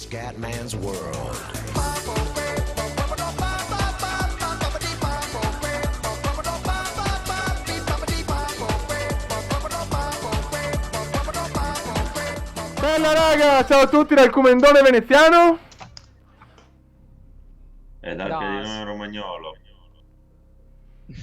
Scatman's World. Bella raga, ciao a tutti dal Comendone veneziano. E dal piedino romagnolo.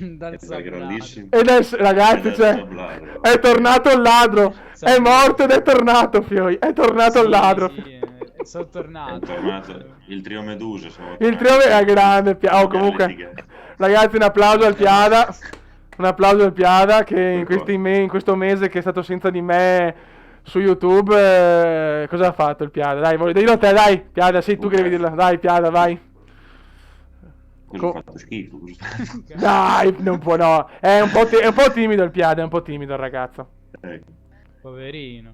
Dal grandissimo. Ragazzi, è tornato il ladro. È morto ed è tornato, Fioi. È tornato il ladro. Sì, sono tornato. È tornato il trio Medusa. Il trio è grande. Oh, comunque, ragazzi, un applauso al Piada. Un applauso al Piada che in questo mese che è stato senza di me su YouTube, cosa ha fatto il Piada? Dai, voglio dirlo a te, dai, Piada, sei tu che devi dirlo. Dai, Piada, vai. Cosa ha fatto schifo? Dai, non può, no. È un po' timido il Piada, è un po' timido il ragazzo. Poverino.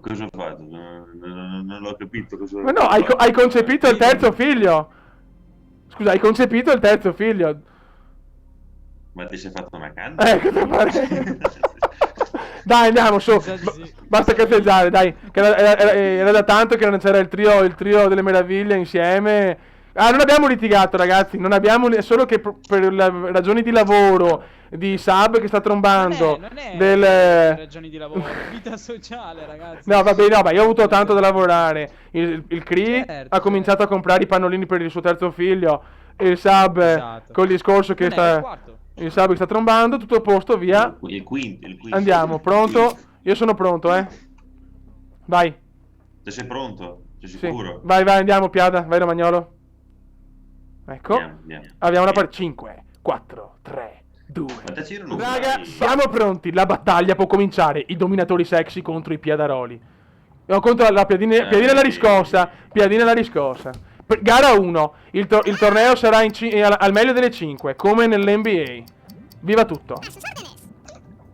Cosa ha fatto? Non l'ho capito. Cosa Ma no, hai concepito il terzo figlio. Scusa, hai concepito il terzo figlio. Ma ti sei fatto una canna? Cosa pare? Dai, andiamo su. Sì. Basta cazzeggiare, dai. Che era da tanto che non c'era il trio delle meraviglie insieme. Ah, non abbiamo litigato, ragazzi. Non abbiamo, solo che per ragioni di lavoro di Sab che sta trombando. Non è del ragioni di lavoro, vita sociale, ragazzi. No, vabbè, no, io ho avuto tanto da lavorare. Il Cree Certo, ha cominciato a comprare i pannolini per il suo terzo figlio. E il Sab Esatto. col discorso che Non è il sta. quarto. Il Sab che sta trombando, tutto a posto, via. Il quinto. Andiamo, pronto? Io sono pronto, Vai. Se sei pronto? Sei Sì. sicuro? Vai, andiamo, Piada, vai Romagnolo. Ecco. Andiamo. Abbiamo una partita. 5, 4, 3, 2. Quanti c'erano? Raga, siamo pronti. La battaglia può cominciare. I dominatori sexy contro i piadaroli. No, contro la piadina alla riscossa. Piadina alla riscossa. Gara 1. Il torneo sarà al meglio delle 5, come nell'NBA. Viva tutto.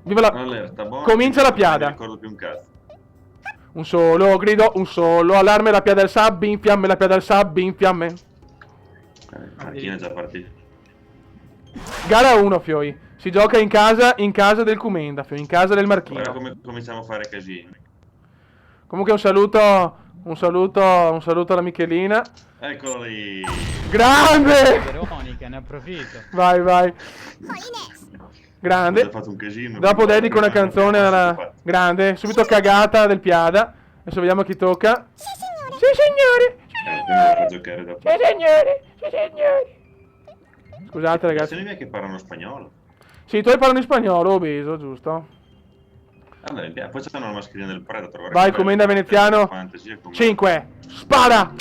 Viva la. Allerta, Comincia la Piada. Non mi ricordo più un cazzo. Un solo grido, un solo allarme. La Piada del Sab in fiamme. La Piada del Sab in fiamme. Marchina è già partita. Gara 1, Fioi. Si gioca in casa del Comenda, Fioi. In casa del Guarda Marchino. come cominciamo a fare casino. Comunque un saluto alla Michelina. Eccolo lì. Grande! Veronica, ne approfitto. Vai. Grande. Ha fatto un casino. Dopo dedico una canzone alla. Grande. Subito cagata del Piada. Adesso vediamo chi tocca. Sì, signori. Fa giocare dopo. Sì, signori. Scusate, ragazzi. Sono i miei che parlano spagnolo. Sì, tu hai parlato in spagnolo, obeso, giusto? Allora, poi c'è una mascherina del Predator. Vai, Comenda veneziano. 5. Spara!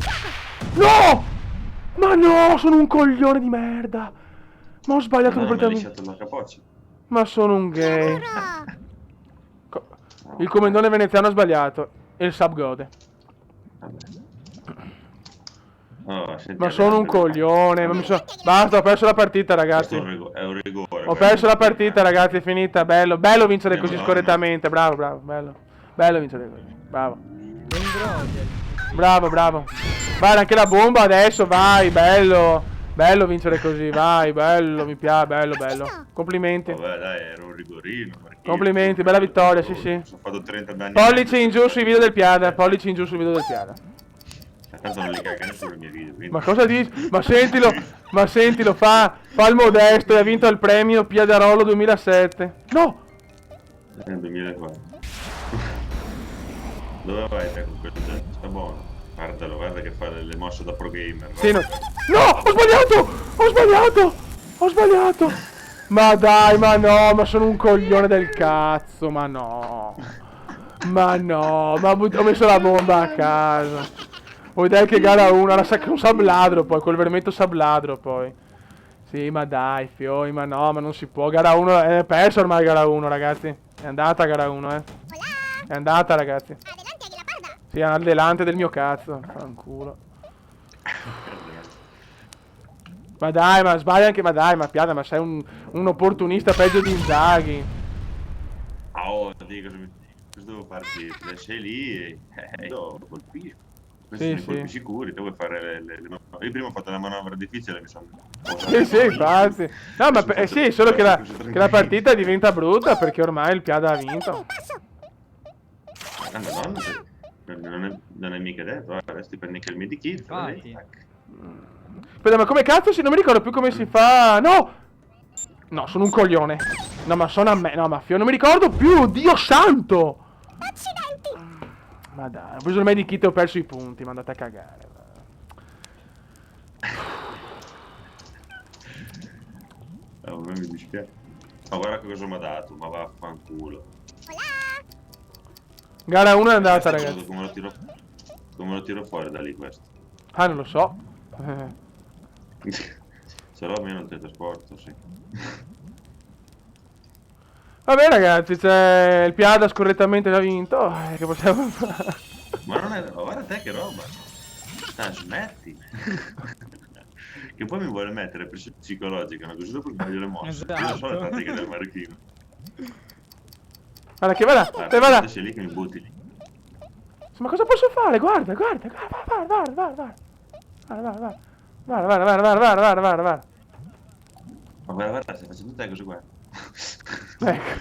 No! Ma no, sono un coglione di merda. Ma ho sbagliato completamente. La capoccia. Ma sono un gay. Il Comendone veneziano ha sbagliato. E il Sab gode. Oh, senti, Ma sono un coglione. Basta, ho perso la partita, ragazzi. È un rigore. Ho perso la partita, ragazzi, è finita. Bello vincere così scorrettamente. Bravo, bello. Bello vincere così. Bravo. Vai, anche la bomba adesso, vai, bello. Bello vincere così, vai, bello, mi piace, bello. Complimenti. Vabbè, dai, era un rigorino. Complimenti, bella vittoria, sì. Ho fatto 30 danni. Pollici in giù sui video del Piada, Tanto non li caga nessuno i miei video. Quindi. Ma cosa dici? Ma sentilo, fa il modesto e ha vinto il premio Piadarolo 2007. No! Nel 2004. Dove vai te con questo gente? Sta buono. Guarda che fa le mosse da pro gamer. Sì, no, ho sbagliato! Ma dai, ma no, ma sono un coglione del cazzo, ma no, ho messo la bomba a casa. Vuoi dai che gara 1, un sabladro poi, col vermetto sabladro poi. Sì, ma dai, Fioi, ma no, ma non si può, gara 1, è perso ormai gara 1, ragazzi. È andata gara 1, È andata, ragazzi. Sì, al delante del mio cazzo, fanculo. Ma dai, ma sbaglia anche, ma dai, ma Piada, ma sei un opportunista peggio di Inzaghi. Oh, dico, cosa devo partire? Sei lì e io colpisco. Questi sono i colpi sicuri, devo fare Io prima ho fatto una manovra difficile, mi sono. Sì, infatti. No, ma sì, solo che la partita diventa brutta perché ormai il Piada ha vinto. Non è mica detto, adesso ti prendi anche il medikit. Infatti. Aspetta, ma come cazzo non mi ricordo più come si fa. No! No, sono un coglione. No, ma sono a me. No, ma Fio, non mi ricordo più. Dio santo! Ma dai, ho preso il medikit e ho perso i punti. Ma andate a cagare. A me mi dispiace. Ma guarda che cosa mi ha dato, ma vaffanculo. Gara 1 è andata, ragazzi. Come lo tiro fuori da lì questo? Ah, non lo so. Se no almeno il teletrasporto, sì. Vabbè, ragazzi, c'è il Piada scorrettamente già vinto. Che possiamo fare? Ma non è... ma guarda te che roba. Smetti. Che poi mi vuole mettere pressione psicologica, no? Così dopo sbaglio le mosse. Io non so le Esatto. tattiche del marocchino. Guarda che vada, Guarda, vada. sei lì che mi butti lì. Ma cosa posso fare? Guarda, guarda, guarda, guarda, guarda, guarda, guarda, guarda, guarda, guarda, guarda, guarda, guarda. Ma guarda, stai facendo te così qua. Ecco.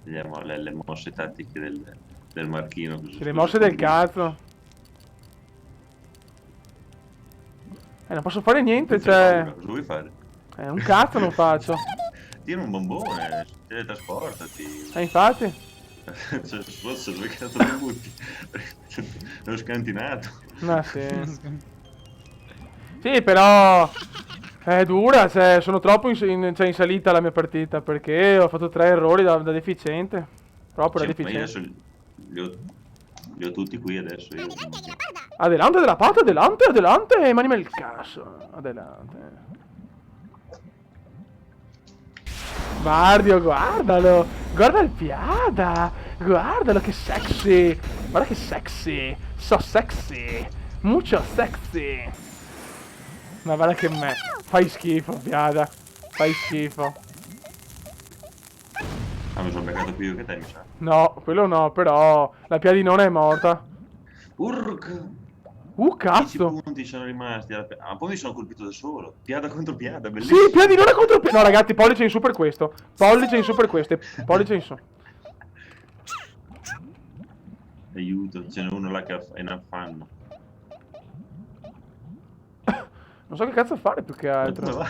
Vediamo le mosse tattiche del marchino. Così, Le mosse del cazzo. Non posso fare niente, cioè. Cosa vuoi fare? Un cazzo non faccio. Tira un bombone, teletrasportati. Infatti. Cioè, forse dove cazzo lo butti? L'ho scantinato. Ma sì. Sì, però. È dura, cioè, sono troppo cioè, in salita la mia partita, perché ho fatto 3 errori da deficiente. Proprio da Cioè, ma io deficiente. adesso li ho tutti qui adesso. Io. Adelante della pata, adelante, adelante, manima il cazzo. Adelante. Bardio, guardalo. Guarda il Piada. Guardalo che sexy. Guarda che sexy. So sexy. Mucho sexy. Ma guarda che me. Fai schifo, Piada. Fai schifo. Ah, mi sono beccato più io che te, mi sa. No, quello no, però la piadinona è morta. Urca! 10 Cazzo. punti sono rimasti. Ah, poi mi sono colpito da solo. Piada contro piada, bellissimo. Sì, piadinona contro No, ragazzi, pollice in su per questo. Pollice in su per questo. Pollice in su. Aiuto, ce n'è uno là che è in affanno. Non so che cazzo fare più che Ma altro. come va?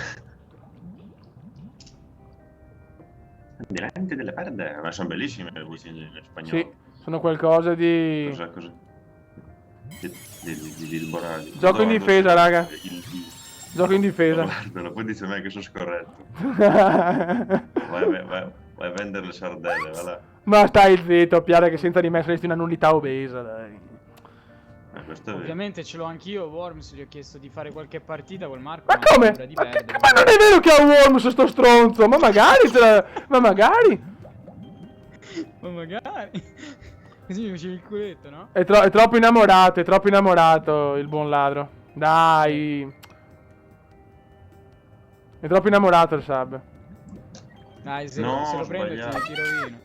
Delante delle perde. Ma sono bellissime le voci in spagnolo. Sì, sono qualcosa di... Cosa? Di Borali. Gioco in difesa, raga. Gioco in difesa. Guardalo, poi dice a me che sono scorretto. Vai a vendere le sardelle, va là. Ma stai zitto, Piada, che senza di me saresti una nullità obesa, dai. Questo è vero. Ovviamente ce l'ho anch'io, Worms, gli ho chiesto di fare qualche partita col Marco. Ma ma ha come? paura di Ma perdere. non è vero che ha Worms sto stronzo! Ma magari Ma magari! Ma magari. Così mi facevi il culetto, no? È troppo innamorato il buon ladro. Dai! È troppo innamorato il sub. Dai, se No, lo prendo ti sbagliato. tiro rovino.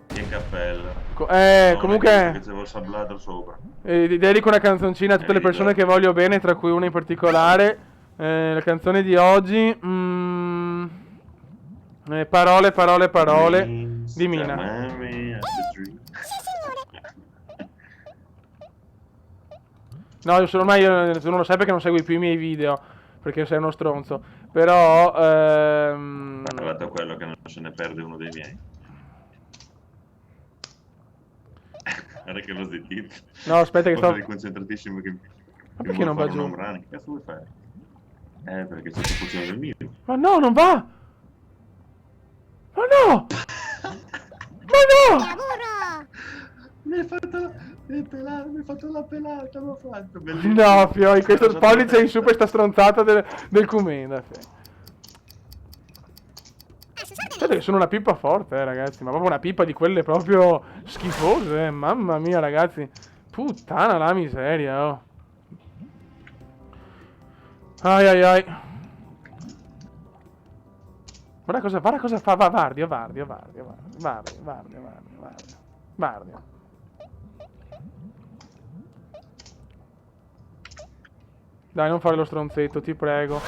Che cappella. Comunque... Che c'avevo il sablato sopra. dedico una canzoncina a tutte le persone che voglio bene, tra cui una in particolare. La canzone di oggi. Parole di Mina. No, ormai tu non lo sai perché non segui più i miei video, perché sei uno stronzo. Però... Guarda quello che non se ne perde uno dei miei. Guarda che lo zittito. No, aspetta che sto... Sei concentratissimo che... Ma perché non va giù? Che cazzo vuoi fare? Perché c'è più pozione del mio. Ma no, non va! Ma no! Ma no! Mi hai fatto la pelata, l'ho fatto, bellissimo. No, Fioi, questo pollice in su per sta stronzata del Cumenda. Aspetta che sono una pippa forte, ragazzi, ma proprio una pippa di quelle proprio schifose, mamma mia, ragazzi. Puttana la miseria, oh. Ai ai ai. Guarda cosa fa, Vardio. Dai, non fare lo stronzetto, ti prego.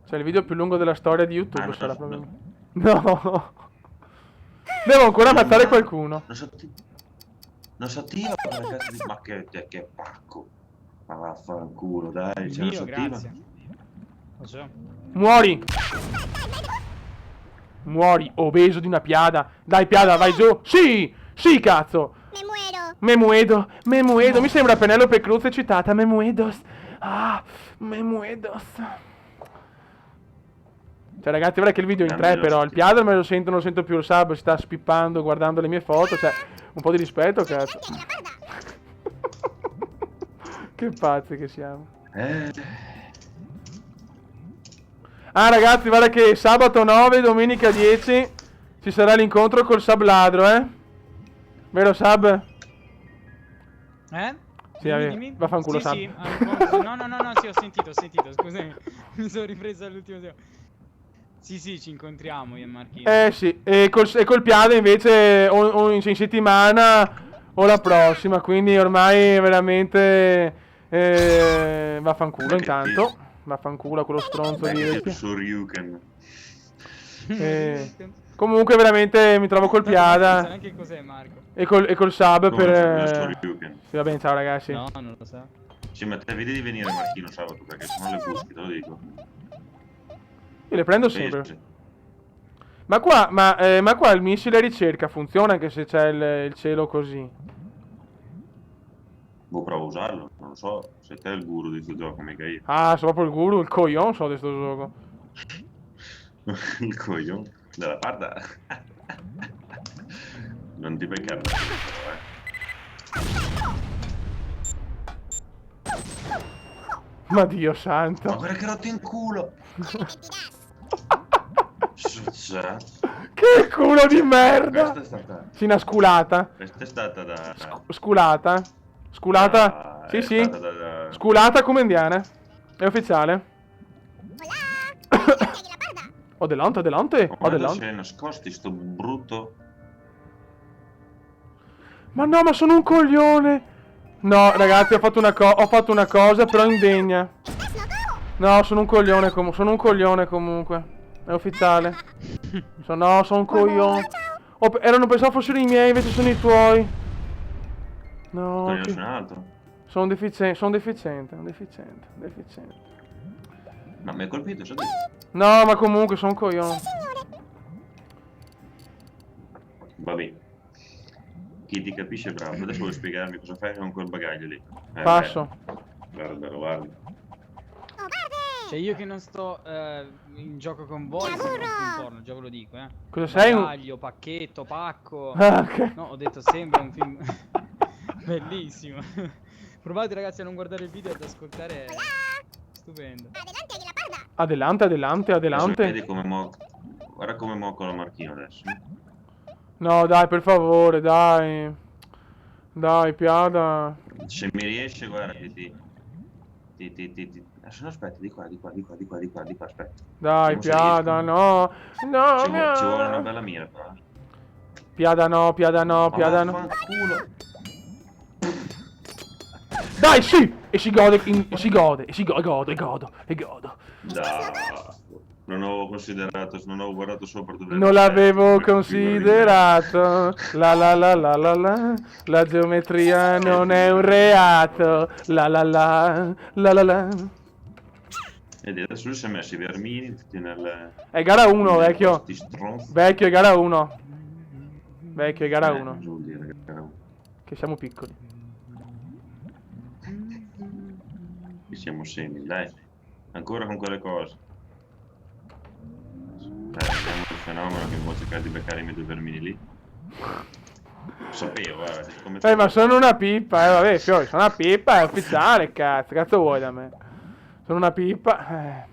Cioè il video più lungo della storia di YouTube non sarà so- probabilmente. No. Devo ancora ammazzare qualcuno. Non so attiva quella cazzo di... Ma che pacco. Ma vaffanculo, dai, ce non so Mio, attiva. grazie. Lo so. Muori. Muori, obeso di una piada. Dai piada, vai giù. Sì, sì cazzo. Me muedo. Mi sembra Penelope Cruz è citata. Me muedos. Ah, me muedos. Cioè ragazzi, guarda che il video è in 3 però. Il piada me lo sento, non sento più il sub. Si sta spippando guardando le mie foto. Cioè, un po' di rispetto, cazzo. Che pazzi che siamo. Ah ragazzi, guarda che sabato 9, domenica 10 ci sarà l'incontro col sub ladro, Vero sub? Sì, vaffanculo, sì, Sab. sì, no, sì, ho sentito, scusami, mi sono ripreso all'ultimo secondo. Sì, ci incontriamo io e Marchino. Sì, e col piada invece o in settimana o la prossima, quindi ormai veramente vaffanculo intanto. Vaffanculo a quello stronzo di vecchio. Shoryuken. Comunque veramente mi trovo col Non so piada neanche cos'è Marco. e col sub Come per... Shoryuken. Sì, va bene, ciao ragazzi. No, non lo so. Sì, ma te vedi di venire Marchino sabato, perché se no le buschi, te lo dico. Io le prendo sempre. Ma qua il missile ricerca funziona anche se c'è il cielo così. Boh, provo a usarlo, non lo so. Se te è il guru di questo gioco, mica io. Ah, sono proprio il guru, il coglion so di sto gioco. Il coglione della parda. Non ti beccare da Ma Dio Ma santo. guarda che rotto in culo! Succia. Che culo di merda. Questa è stata... Sì, una sculata. Questa è stata da... Sculata. Sculata. Sì, è sì. stata da... Sculata come indiana. È ufficiale. Ho delante. Ho Quando delante. si è nascosti sto brutto... Ma no, ma sono un coglione. No, ragazzi, ho fatto una cosa però indegna. No, sono un coglione comunque. È ufficiale. Sono un coglione. Erano pensavo fossero i miei, invece sono i tuoi. No. Quello c'è un altro. Sono deficiente. No, mi hai colpito, so detto. No, ma comunque sono un coglione. Vabbè. Chi ti capisce è bravo. Adesso vuoi spiegarmi cosa fai con quel bagaglio lì. Passo. Guarda. Cioè io che non sto in gioco con voi, sono un film porno, già ve lo dico, Cosa sei? Bagaglio, pacchetto, pacco. Ah, ok. No, ho detto sembra un film bellissimo. Provate ragazzi a non guardare il video e ad ascoltare. Stupendo. Adelante. Adesso vedi come guarda come moccolo Marchino adesso. No, dai, per favore, dai. Dai, piada. Se mi riesce, guarda che ti... Adesso no, aspetta, di qua, aspetta. Dai, Vediamo se piada, riesco. no. No, Ci vuole una bella mira, però. Piada no. Vaffanculo. Dai, sì! E si gode. Godo. Dai. Non avevo considerato, non avevo guardato sopra dove... Non l'avevo considerato. La geometria non è un reato. La. Ed adesso lui si è messo i vermini tutti nel... È gara 1, vecchio. Sti stronzi. Vecchio, è gara 1. Vecchio, è gara 1. Cosa vuol dire, gara 1? Che siamo piccoli. Che siamo semi, dai. Ancora con quelle cose. Dai, vediamo il fenomeno che mi vuoi cercare di beccare i miei due vermini lì. Sapevo, come Ma sono una pippa, vabbè, fiori, sono una pippa, è ufficiale, cazzo vuoi da me? Sono una pippa,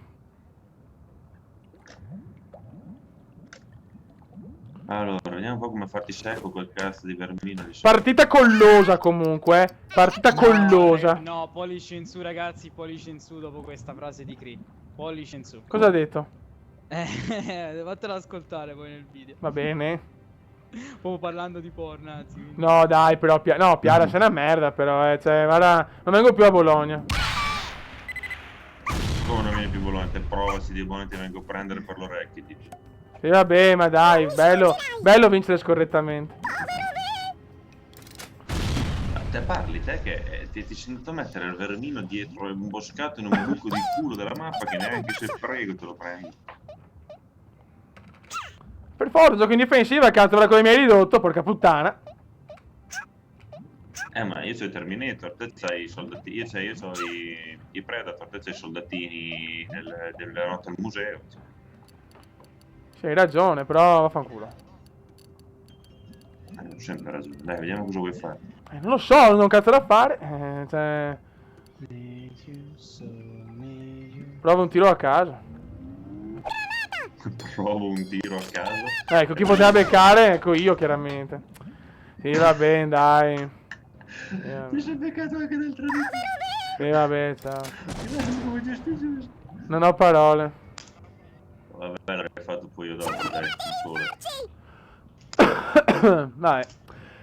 Allora, vediamo un po' come farti secco quel cazzo di vermino di Partita collosa comunque, partita collosa. No, pollice in su ragazzi, pollice in su dopo questa frase di Cree. Pollice in su. Cosa ha detto? Fatela ascoltare poi nel video. Va bene. Proprio parlando di porno, anzi. Quindi... No, dai, però, no, Piara, sei una merda, però, cioè, guarda, non vengo più a Bologna. il più volante, provaci dei buoni, ti vengo a prendere per l'orecchio. Sì, vabbè, ma dai, bello vincere scorrettamente. Te parli, te che ti sei andato a mettere il vermino dietro imboscato in un buco di culo della mappa che neanche se prego te lo prendi. Per forza, gioco in difensiva, cazzo, ora come mi hai ridotto, porca puttana. Ma io c'ho i Terminator, te c'hai i soldatini, io c'ho i Predator, te c'hai i soldatini della notte al museo. Sì, hai ragione, però vaffanculo. Ho sempre ragione. Dai, vediamo cosa vuoi fare. Non lo so, non ho un cazzo da fare. Cioè... Provo un tiro a caso. Provo un tiro a caso. Ecco, chi poteva beccare? Ecco io, chiaramente. Sì, va bene, dai. Mi sono beccato anche del traditore. Sì, vabbè, ciao. Non ho parole. Vabbè, l'avrei fatto poi io dopo, dai, solo. Vabbè.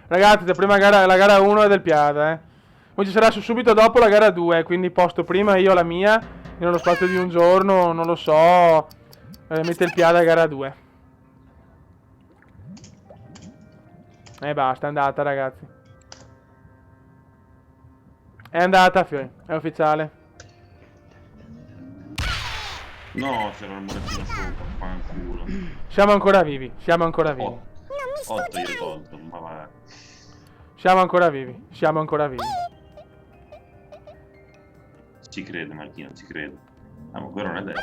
Ragazzi, la prima gara, la gara 1 è del Piada, Poi ci sarà subito dopo la gara 2, quindi posto prima io la mia, in uno spazio di un giorno, non lo so, mette il Piada a gara 2. E basta, è andata, ragazzi. È andata, Fiori, è ufficiale. No, c'era il murettino sopra, fanculo. Siamo ancora vivi, siamo ancora vivi. 8 io tolto, ma va. Siamo ancora vivi, siamo ancora vivi. Ci credo, Martino, ci credo. Ah, ma quello non è detto.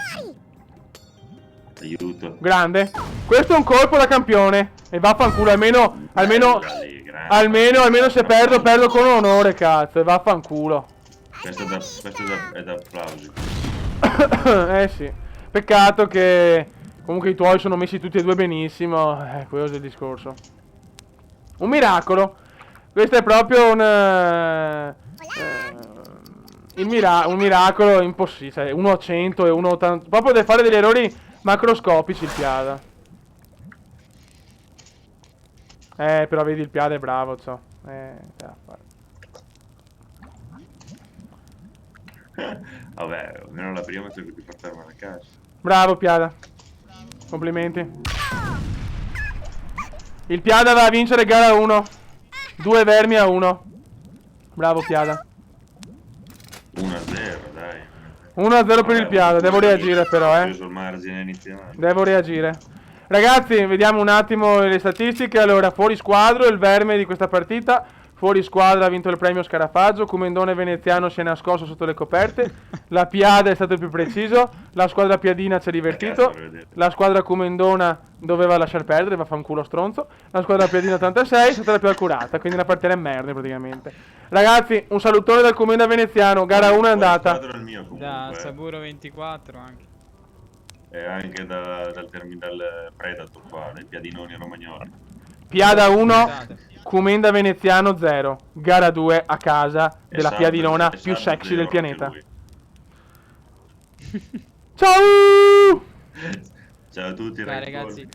Aiuto. Grande. Questo è un colpo da campione. E vaffanculo, almeno se perdo con onore, cazzo. E vaffanculo. Questo è da applausi. Sì. Peccato che comunque i tuoi sono messi tutti e due benissimo. Quello è il discorso. Un miracolo. Questo è proprio un miracolo impossibile. Cioè, 1 a 100 e 1 a 80. Proprio deve fare degli errori macroscopici il Piada. Però vedi il Piada è bravo, ciò. Vabbè, almeno la prima cerco di portarmi a casa. Bravo Piada. Complimenti. Il Piada va a vincere gara 1. 2 vermi a 1. Bravo Piada. 1-0, dai. 1-0 per il Piada. Devo reagire però, Ho preso il margine iniziale. Devo reagire. Ragazzi, vediamo un attimo le statistiche. Allora, fuori squadro, il verme di questa partita. Fuori squadra ha vinto il premio Scarafaggio. Comendone veneziano si è nascosto sotto le coperte. La Piada è stato il più preciso. La squadra piadina ci ha divertito. La squadra Comendona doveva lasciar perdere, va a fa un culo stronzo. La squadra piadina 86 è stata la più accurata. Quindi la partita è merda praticamente. Ragazzi, un salutone dal Comenda veneziano. Gara 1 è andata. Da Saburo 24 anche. E anche dal Predator qua, dai piadinoni romagnoli. Piada 1. Comenda veneziano 0. Gara 2 a casa della piadinona più sexy del pianeta. Ciao! Ciao a tutti, ragazzi.